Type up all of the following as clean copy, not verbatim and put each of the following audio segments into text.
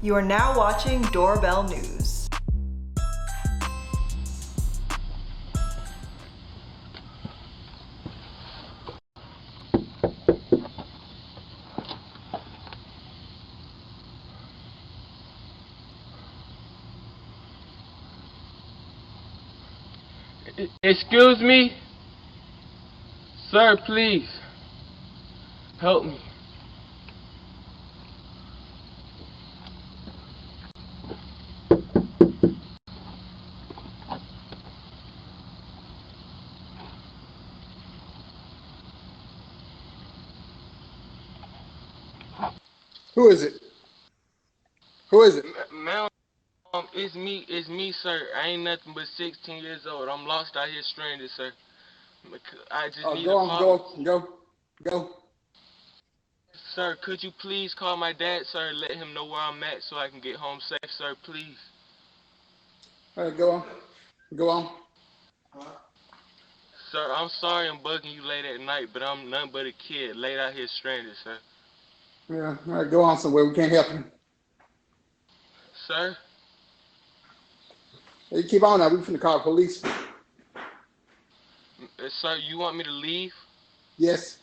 You are now watching Doorbell News. Excuse me? Sir, please. Help me. Who is it? Who is it? Ma'am, it's me, sir. I ain't nothing but 16 years old. I'm lost out here stranded, sir. I just need Go a on, call. go. Sir, could you please call my dad, sir, and let him know where I'm at so I can get home safe, sir, please? All right, go on. Sir, I'm sorry I'm bugging you late at night, but I'm nothing but a kid laid out here stranded, sir. Yeah, all right, go on somewhere. We can't help you. Sir? Hey, keep on now. We finna call the police. Sir, you want me to leave? Yes.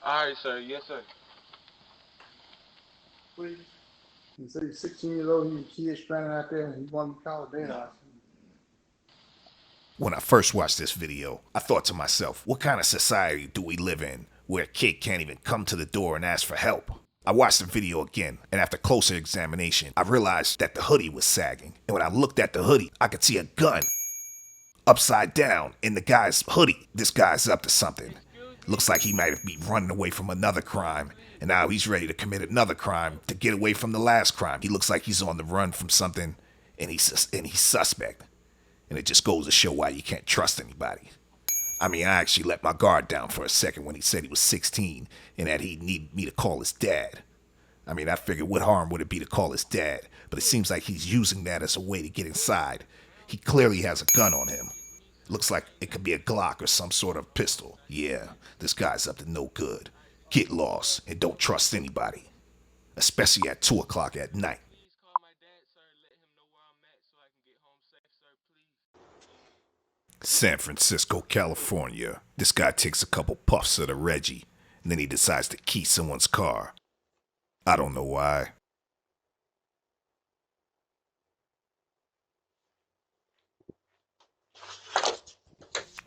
Alright, sir. Yes, sir. Please. You say he's 16 years old. He's a kid stranded out there. And he wanted to call the dad. When I first watched this video, I thought to myself, what kind of society do we live in where a kid can't even come to the door and ask for help? I watched the video again, and after closer examination, I realized that the hoodie was sagging. And when I looked at the hoodie, I could see a gun upside down in the guy's hoodie. This guy's up to something. Looks like he might be running away from another crime, and now he's ready to commit another crime to get away from the last crime. He looks like he's on the run from something, and he's suspect. And it just goes to show why you can't trust anybody. I mean, I actually let my guard down for a second when he said he was 16 and that he needed me to call his dad. I mean, I figured what harm would it be to call his dad, but it seems like he's using that as a way to get inside. He clearly has a gun on him. Looks like it could be a Glock or some sort of pistol. Yeah, this guy's up to no good. Get lost and don't trust anybody, especially at 2 o'clock at night. San Francisco, California. This guy takes a couple puffs of the Reggie, and then he decides to key someone's car. I don't know why.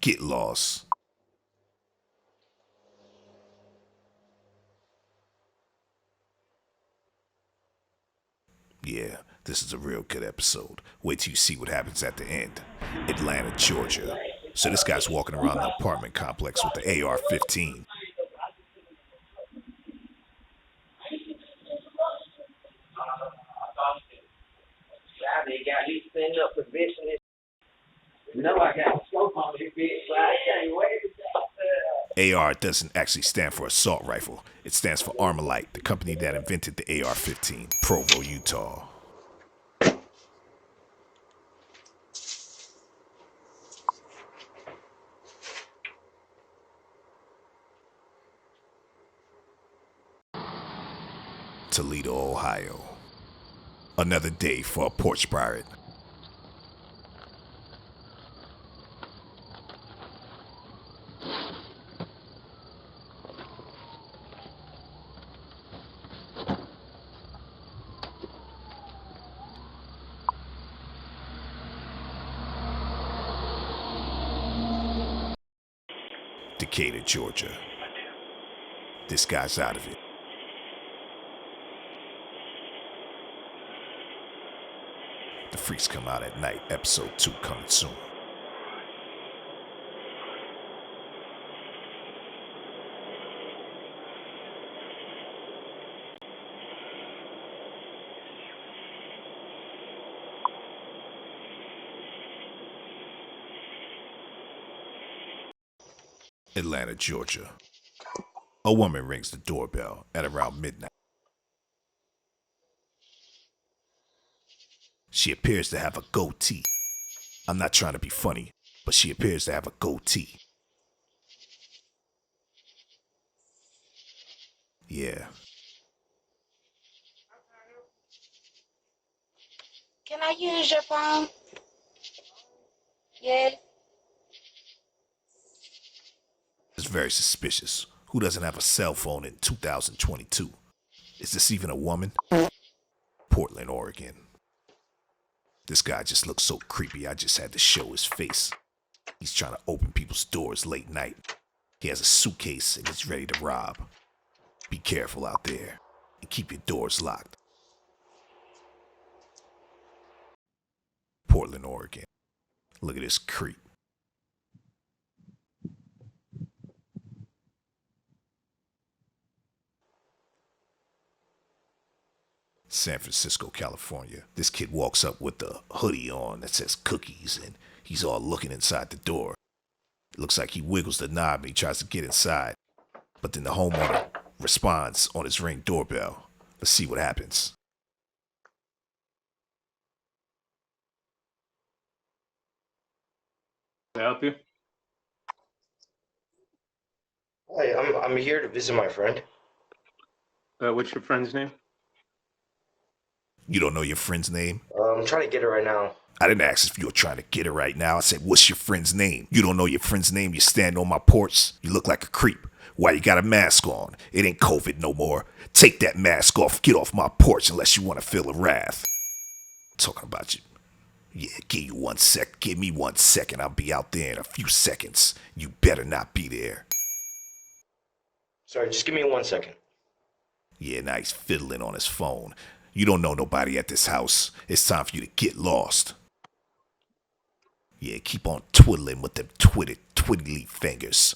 Get lost. Yeah, this is a real good episode. Wait till you see what happens at the end. Atlanta, Georgia. So this guy's walking around the apartment complex with the AR-15. AR doesn't actually stand for assault rifle. It stands for Armalite, the company that invented the AR-15, Provo, Utah. Toledo, Ohio. Another day for a porch pirate. Decatur, Georgia. This guy's out of it. The Freaks Come Out at Night, episode 2 coming soon. Atlanta, Georgia. A woman rings the doorbell at around midnight. She appears to have a goatee. I'm not trying to be funny, but she appears to have a goatee. Yeah. Can I use your phone? Yes. It's very suspicious. Who doesn't have a cell phone in 2022? Is this even a woman? Portland, Oregon. This guy just looks so creepy, I just had to show his face. He's trying to open people's doors late night. He has a suitcase and he's ready to rob. Be careful out there and keep your doors locked. Portland, Oregon. Look at this creep. San Francisco, California. This kid walks up with a hoodie on that says cookies and he's all looking inside the door. It looks like he wiggles the knob and he tries to get inside. But then the homeowner responds on his Ring doorbell. Let's see what happens. Can I help you? Hi, I'm here to visit my friend. What's your friend's name? You don't know your friend's name? I'm trying to get her right now. I didn't ask if you were trying to get her right now. I said, what's your friend's name? You don't know your friend's name? You stand on my porch? You look like a creep. Why you got a mask on? It ain't COVID no more. Take that mask off. Get off my porch unless you want to feel the wrath. Talking about you. Yeah, give me 1 second. I'll be out there in a few seconds. You better not be there. Sorry, just give me 1 second. Yeah, now he's fiddling on his phone. You don't know nobody at this house. It's time for you to get lost. Yeah, keep on twiddling with them twiddly fingers.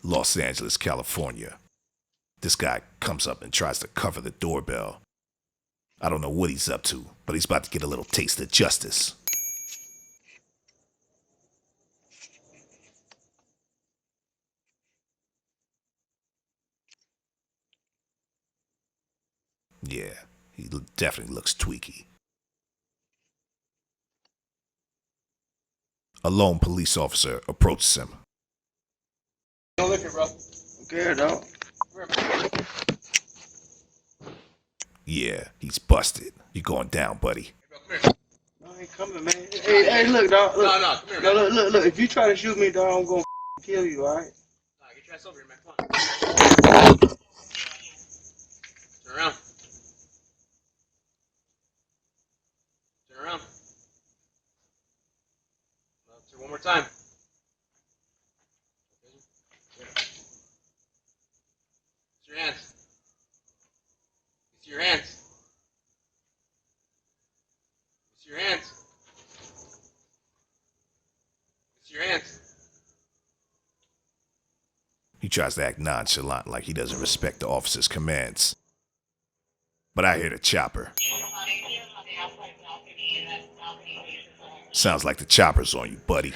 Los Angeles, California. This guy comes up and tries to cover the doorbell. I don't know what he's up to, but he's about to get a little taste of justice. Yeah, he definitely looks tweaky. A lone police officer approaches him. Don't look here, bro. Okay, dog. Yeah, he's busted. You're going down, buddy. No, I ain't coming, man. Hey, look, dog. Look. No, come here, man. Look. If you try to shoot me, dog, I'm gonna kill you, all right? Nah, get your ass over here, man. Come on. Turn around. Turn around. Turn one more time. It's your hands. It's your hands. It's your hands. It's your hands. He tries to act nonchalant like he doesn't respect the officer's commands. But I hear the chopper. Sounds like the chopper's on you, buddy.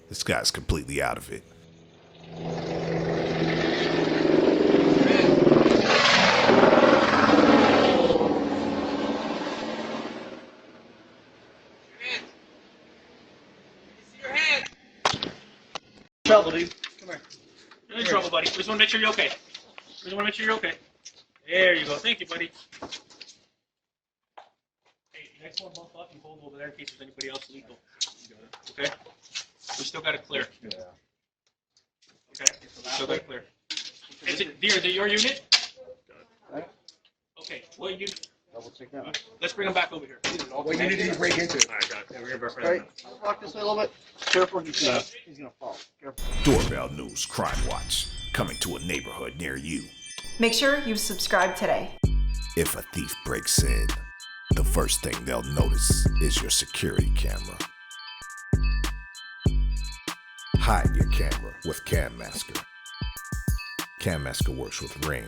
This guy's completely out of it. Trouble, dude. Come here. You're in trouble, buddy. We just want to make sure you're okay. There you go. Thank you, buddy. Hey, next one, bump up and hold over there in case there's anybody else lethal. Okay? We still got to clear. Yeah. Okay? We still got to clear. Is it your unit? Okay. What unit? Double check that. Let's bring him back over here. What unit did he break into? All right, got it. Yeah, we're going to All right, walk this way a little bit. Careful, he's gonna fall. Careful. Doorbell News Crime Watch, coming to a neighborhood near you. Make sure you subscribe today. If a thief breaks in, the first thing they'll notice is your security camera. Hide your camera with Cam Masker. Cam Masker works with Ring,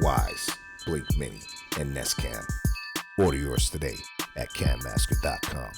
Wise, Blink Mini, and Nest Cam. Order yours today at cammasker.com.